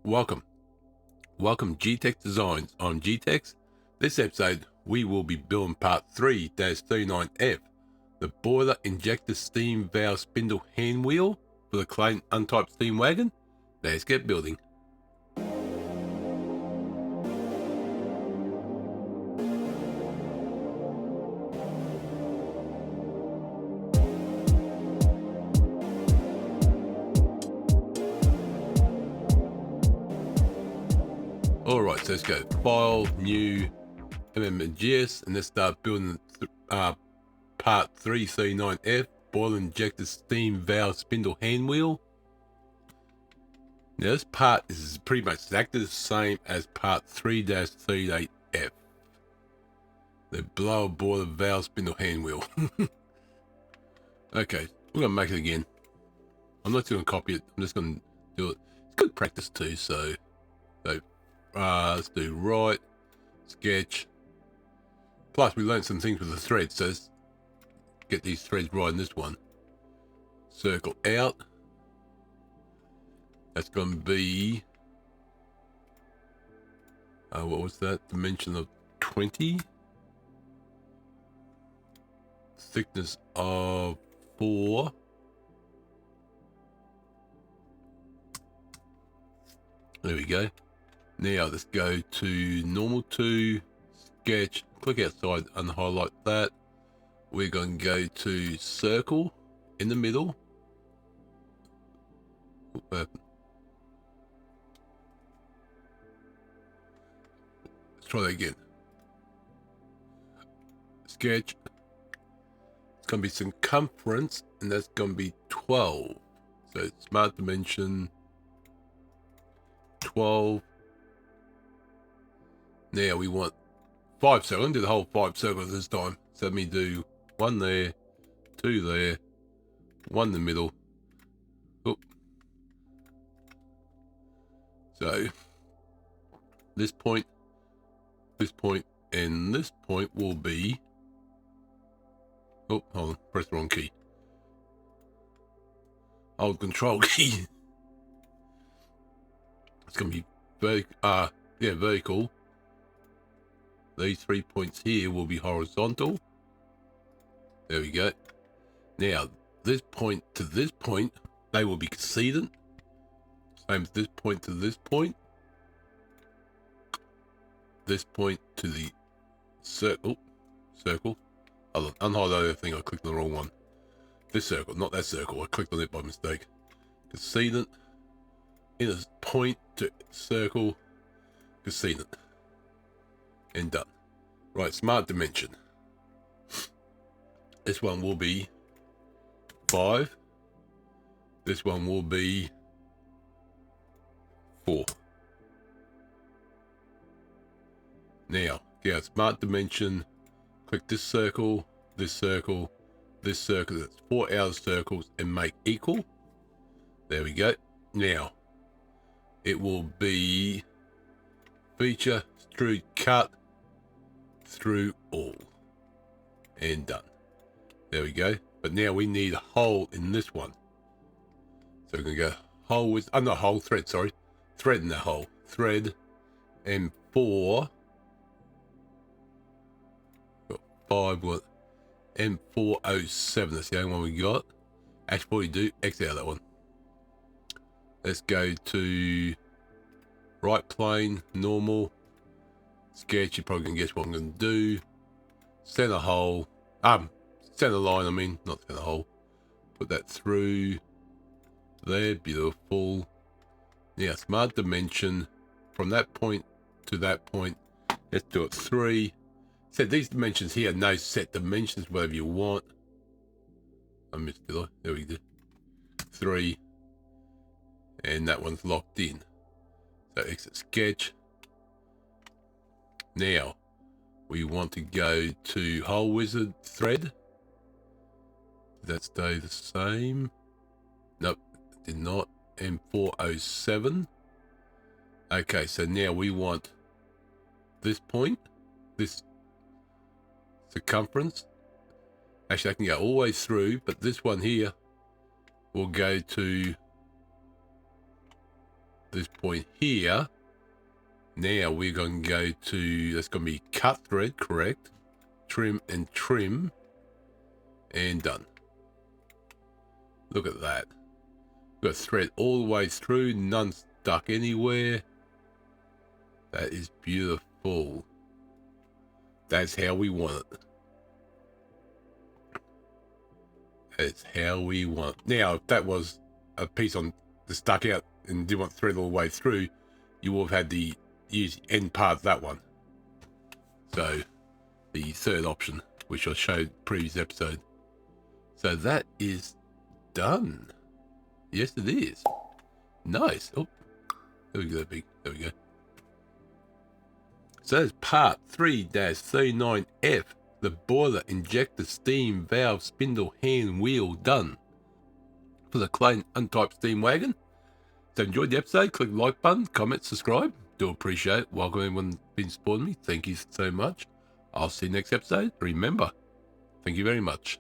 Welcome G-Tex Designs. I'm G-Tex. This episode we will be building part 3-39F, the boiler injector steam valve spindle hand wheel for the Clayton Undertype steam wagon. Let's get building. Alright, so let's go file, new, MMGS, and let's start building part 339F, boiler injector steam valve spindle hand wheel. Now this part is pretty much exactly the same as part 3-38F, the blower boiler valve spindle hand wheel. Okay, we're gonna make it again. I'm not gonna copy it, I'm just gonna do it. It's good practice too, so let's do right, sketch. Plus we learned some things with the threads, so let's get these threads right in this one. Circle out. That's going to be, what was that? Dimension of 20. Thickness of 4. There we go. Now let's go to normal 2, sketch, click outside and highlight that. We're going to go to circle in the middle. Let's try that again. Sketch. It's going to be circumference, and that's going to be 12. So smart dimension 12. Now we want 5 circles. I'm going to do the whole 5 circles this time. So let me do 1 there, 2 there, 1 in the middle. Oop. So this point, and this point will be, oh, hold on, press the wrong key. Hold control key. It's going to be vertical. These 3 points here will be horizontal. There we go. Now, this point to this point, they will be cosecant. Same as this point to this point. This point to the circle. Hold on, unhighlight everything, I clicked on the wrong one. This circle, not that circle, I clicked on it by mistake. Cosecant. In a point to circle, cosecant. And done. Right, smart dimension. This one will be 5. This one will be 4. Now, get smart dimension. Click this circle, this circle, this circle. That's 4 outer circles and make equal. There we go. Now, it will be feature, extrude, cut through all. And done. There we go. But now we need a hole in this one. So we're going to go hole with, not hole, thread, sorry. Thread in that hole. Thread and 4. Got 5, what? M407. That's the only one we got. Actually, what we do, X out that one. Let's go to right plane, normal. Sketch, you're probably going to guess what I'm going to do. Center hole. Center line, I mean, not center hole. Put that through there. Beautiful. Now, smart dimension from that point to that point. Let's do it 3. So these dimensions here, no set dimensions, whatever you want. I missed it. There we go. 3. And that one's locked in. So exit sketch. Now, we want to go to hole wizard thread. Did that stay the same? Nope, it did not. M407. Okay, so now we want this point, this circumference. Actually, I can go all the way through, but this one here will go to this point here. Now we're going to go to, that's going to be cut thread, correct? Trim and trim. And done. Look at that. Got a thread all the way through, none stuck anywhere. That is beautiful. That's how we want it. That's how we want it. Now, if that was a piece on that stuck out and didn't want thread all the way through, you would have had the end part of that one. So, the third option, which I showed previous episode. So that is done. Yes, it is. Nice. Oh, there we go, big. There we go. So that's part 3-39F, the boiler injector steam valve spindle hand wheel done for the Clayton Undertype steam wagon. So enjoyed the episode, click the like button, comment, subscribe. Do appreciate it. Welcome everyone been supporting me. Thank you so much. I'll see you next episode. Remember, thank you very much.